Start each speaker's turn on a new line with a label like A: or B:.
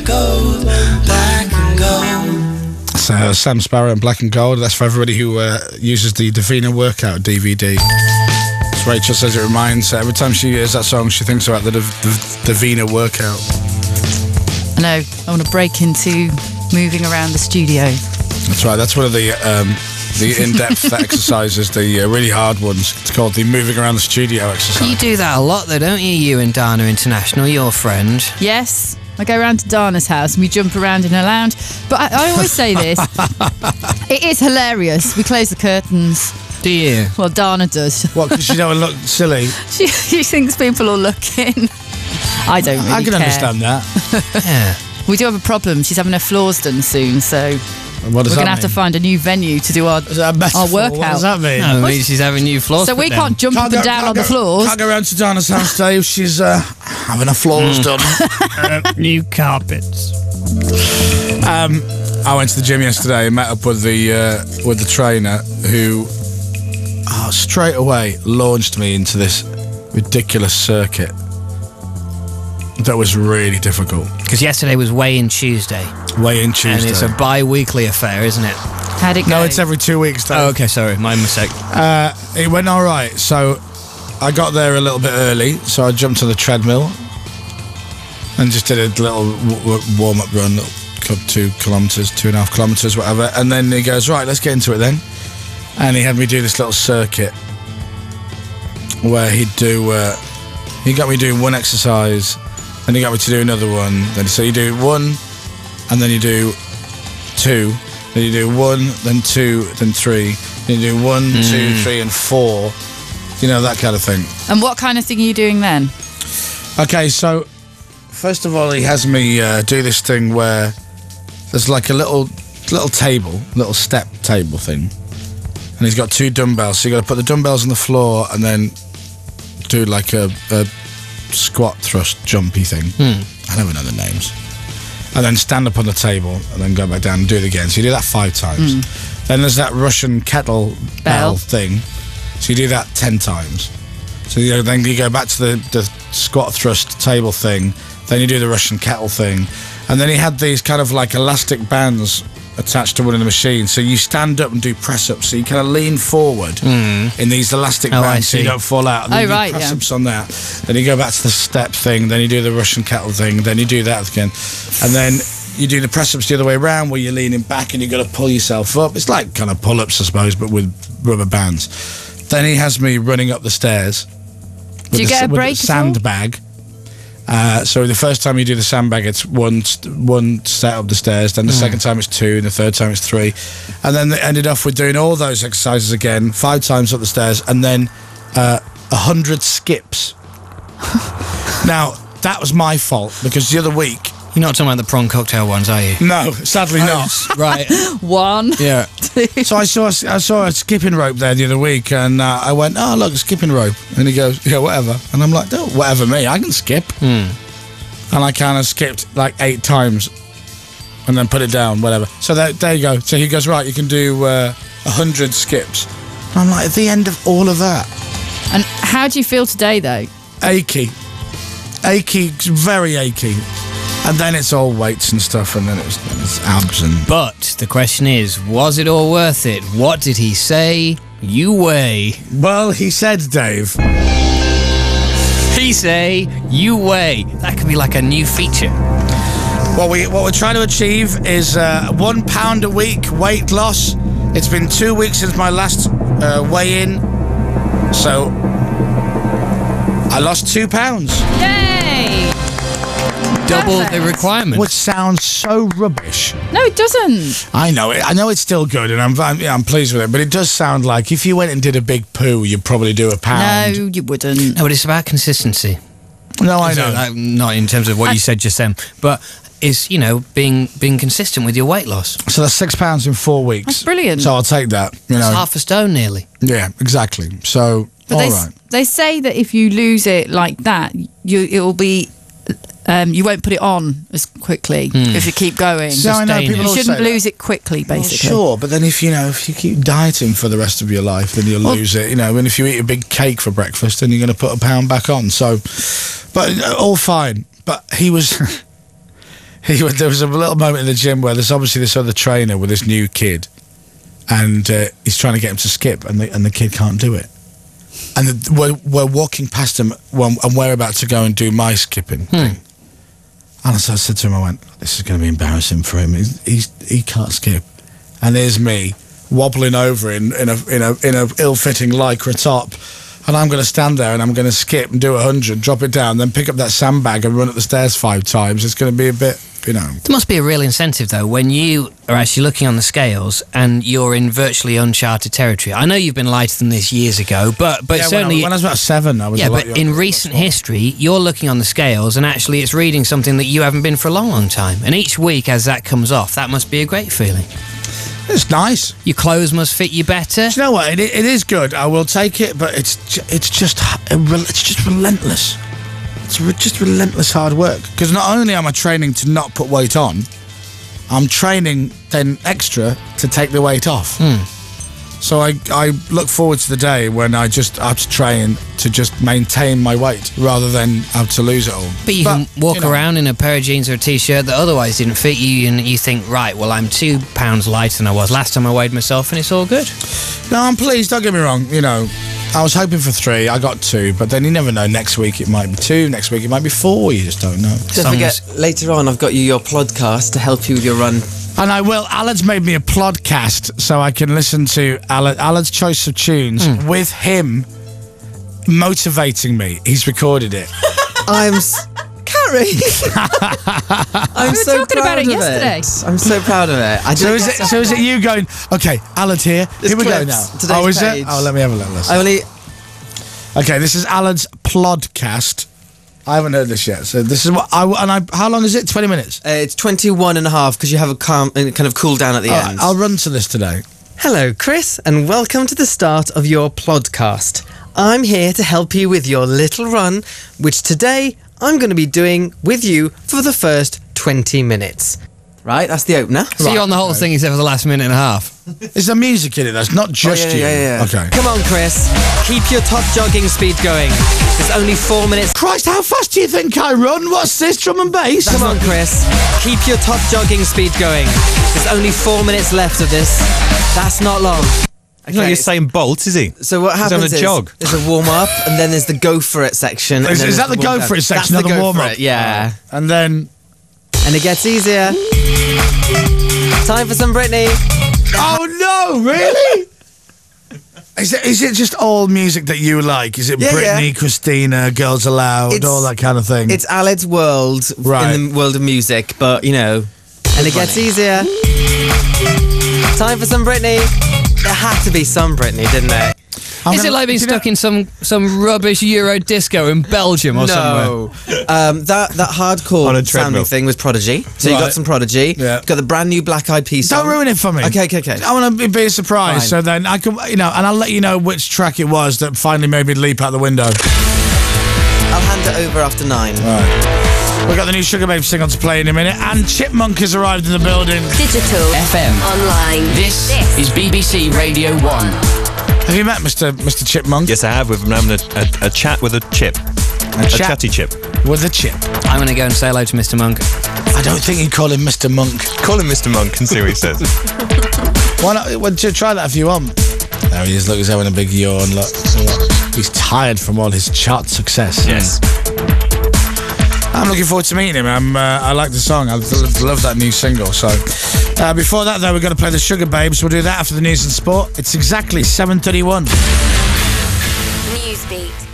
A: gold, black and gold.
B: So Sam Sparrow and Black and Gold. That's for everybody who uses the Davina Workout DVD. As Rachel says, it reminds her, every time she hears that song, she thinks about the Davina Workout.
C: I know. I want to break into moving around the studio.
B: That's right. That's one of the in-depth exercises, the really hard ones. It's called the moving around the studio exercise.
D: You do that a lot, though, don't you? You and Dana International, your friend.
C: Yes. I go around to Dana's house and we jump around in a lounge. But I always say this. It is hilarious. We close the curtains.
D: Do you?
C: Well, Dana does.
B: What, because you don't look silly?
C: She thinks people are looking. I don't really
B: I can
C: care.
B: understand that.
D: Yeah.
C: We do have a problem. She's having her floors done soon, so
B: What does
C: we're going
B: that
C: to have to
B: mean?
C: find a new venue to do our workout.
B: What does that mean?
D: No, it means she's having new floors.
C: So we
D: put
C: can't jump up and down on the floors.
B: Can't go around to Dana's house, Dave. She's having her floors done.
D: new carpets.
B: I went to the gym yesterday and met up with the trainer who straight away launched me into this ridiculous circuit that was really difficult.
D: Because yesterday was weigh-in Tuesday.
B: Weigh-in Tuesday.
D: And it's a bi-weekly affair, isn't it?
C: How'd it go?
B: No, it's every 2 weeks, Dave.
D: Oh, okay, sorry, my mistake.
B: It went all right. So I got there a little bit early, so I jumped on the treadmill and just did a little warm-up run, 2 kilometres, 2.5 kilometres, whatever. And then he goes, right, let's get into it then. And he had me do this little circuit where he got me doing one exercise, then he got me to do another one. Then he said, you do one, and then you do 2, then you do 1, then 2, then 3, then you do 1, 2, 3, and 4. You know, that kind of thing.
C: And what kind of thing are you doing then?
B: Okay, so first of all, he has me do this thing where there's like a little table, little step table thing, and he's got 2 dumbbells. So you got to put the dumbbells on the floor and then do like a squat, thrust, jumpy thing. I never know the names. And then stand up on the table and then go back down and do it again. So you do that 5 times. Then there's that Russian kettle bell thing. So you do that 10 times. So then you go back to the squat, thrust, table thing. Then you do the Russian kettle thing. And then he had these kind of like elastic bands attached to one of the machines. So you stand up and do press-ups. So you kind of lean forward in these elastic bands so you don't fall out. And then you do press-ups on that. Then you go back to the step thing. Then you do the Russian kettle thing. Then you do that again. And then you do the press-ups the other way around where you're leaning back and you've got to pull yourself up. It's like kind of pull-ups, I suppose, but with rubber bands. Then he has me running up the stairs.
C: Do you get a break?
B: With a sandbag. So the first time you do the sandbag, it's one set up the stairs. Then the second time it's 2, and the third time it's 3, and then they ended off with doing all those exercises again 5 times up the stairs, and then 100 skips. Now that was my fault because the other week.
D: You're not talking about the prawn cocktail ones, are you?
B: No, sadly not.
D: Right.
C: 1.
B: Yeah. So I saw a skipping rope there the other week, and I went, oh look, a skipping rope, and he goes, yeah, whatever, and I'm like, no, whatever me, I can skip. And I kind of skipped like 8 times, and then put it down, whatever. So there you go. So he goes, right, you can do 100 skips. And I'm like, at the end of all of that.
C: And how do you feel today, though?
B: Achy, very achy. And then it's all weights and stuff, and then it's abs and...
D: But the question is, was it all worth it? What did he say? You weigh.
B: Well, he said, Dave...
D: He say, you weigh. That could be like a new feature.
B: What we're trying to achieve is 1 pound a week weight loss. It's been 2 weeks since my last weigh-in, so I lost 2 pounds.
C: Yay!
D: Double
C: Perfect.
D: the requirement.
B: Which sounds so rubbish.
C: No, it doesn't.
B: I know it. I know it's still good, and I'm pleased with it. But it does sound like if you went and did a big poo, you'd probably do a pound.
C: No, you wouldn't.
D: No, but it's about consistency.
B: No, I know.
D: Not in terms of what you said just then, but it's, being consistent with your weight loss.
B: So that's 6 pounds in 4 weeks.
C: That's brilliant.
B: So I'll take that.
D: It's half a stone nearly.
B: Yeah, exactly. So
C: But they say that if you lose it like that, it'll be. You won't put it on as quickly if you keep going.
B: So I know people
C: you shouldn't
B: say
C: lose it quickly, basically.
B: Well, sure, but then if you keep dieting for the rest of your life, then you'll lose it. And if you eat a big cake for breakfast, then you're going to put a pound back on. So, but all fine. But he was There was a little moment in the gym where there's obviously this other trainer with this new kid, and he's trying to get him to skip, and the kid can't do it. And we're walking past him, and we're about to go and do my skipping thing. And so I said to him, I went, "This is going to be embarrassing for him. He can't skip." And there's me wobbling over in a ill-fitting lycra top. And I'm going to stand there and I'm going to skip and do 100, drop it down, then pick up that sandbag and run up the stairs 5 times. It's going to be a bit, you know.
D: There must be a real incentive, though, when you are actually looking on the scales and you're in virtually uncharted territory. I know you've been lighter than this years ago, but certainly...
B: When I was about 7, I was a lot
D: but in recent history, you're looking on the scales and actually it's reading something that you haven't been for a long, long time. And each week as that comes off, that must be a great feeling.
B: It's nice.
D: Your clothes must fit you better.
B: Do you know what? It is good. I will take it, but it's just relentless. It's just relentless hard work. Because not only am I training to not put weight on, I'm training then extra to take the weight off. So I look forward to the day when I just have to train to just maintain my weight rather than have to lose it all.
D: But you can walk around in a pair of jeans or a t-shirt that otherwise didn't fit you, and you think, right, well, I'm 2 pounds lighter than I was last time I weighed myself, and it's all good.
B: No, I'm pleased, don't get me wrong. You know, I was hoping for 3, I got 2, but then you never know. Next week it might be 2, next week it might be 4, you just don't know.
E: Don't forget, later on I've got you your Plodcast to help you with your run.
B: And I will. Alan's made me a Plodcast so I can listen to Alan's choice of tunes with him motivating me. He's recorded it.
E: Carrie! I'm so
C: talking
E: proud
C: about it
E: of
C: yesterday.
E: I'm so proud of it.
B: So is it you going, okay, Alan's here.
E: There's
B: Here we go
E: clips,
B: now.
E: today's
B: Oh, is
E: page.
B: it? Oh, let me have a little listen. Okay, this is Alan's Plodcast. I haven't heard this yet, so this is what how long is it? 20 minutes?
E: It's 21 and a half because you have a kind of cool down at the end.
B: I'll run to this today.
E: Hello, Chris, and welcome to the start of your Plodcast. I'm here to help you with your little run, which today I'm going to be doing with you for the first 20 minutes. Right, that's the opener.
D: So you're on the whole thing except for the last minute and a half.
B: Is there music in it? That's not just you.
E: Yeah.
B: Okay.
E: Come on, Chris. Keep your top jogging speed going. There's only 4 minutes.
B: Christ, how fast do you think I run? What's this, drum and bass?
E: Come on, Chris. Keep your top jogging speed going. There's only 4 minutes left of this. That's not long.
F: He's not Usain Bolt, is he?
E: So what happens
F: He's on a jog.
E: There's a warm-up, and then there's the go for it section.
B: Is that the go for it section, not the warm-up?
E: Yeah.
B: And then...
E: And it gets easier. Time for some Britney.
B: Oh no, really? Is it just all music that you like? Is it Britney, Christina, Girls Aloud, all that kind of thing?
E: It's Aled's world in the world of music, but, you know, and it gets easier. Time for some Britney. There had to be some Britney, didn't there?
D: Is it like being stuck in some rubbish Euro disco in Belgium or somewhere?
E: No. That hardcore sounding thing was Prodigy. So you got some Prodigy.
B: Yeah.
E: Got the brand new Black Eyed Peas song.
B: Don't ruin it for me.
E: Okay.
B: I want to be a surprise,
E: Fine.
B: so then I can, and I'll let you know which track it was that finally made me leap out the window.
E: I'll hand it over after 9.
B: Right. We've got the new Sugar Babe single to play in a minute, and Chipmunk has arrived in the building.
G: Digital.
H: FM.
G: Online.
H: This is BBC Radio 1.
B: Have you met Mr. Chipmunk?
F: Yes, I have. We've been having a chat with a chip. A chatty chip.
B: With a chip.
D: I'm going to go and say hello to Mr. Monk.
B: I don't think you'd call him Mr. Monk.
F: Call him Mr. Monk and see what he says.
B: Why not? Well, try that if you want. There he is. Look, he's having a big yawn. Look. He's tired from all his chart success.
F: Yes.
B: I'm looking forward to meeting him. I like the song. I love that new single. So, before that, though, we're going to play the Sugar Babes. We'll do that after the news and sport. It's exactly 7:31.
G: Newsbeat.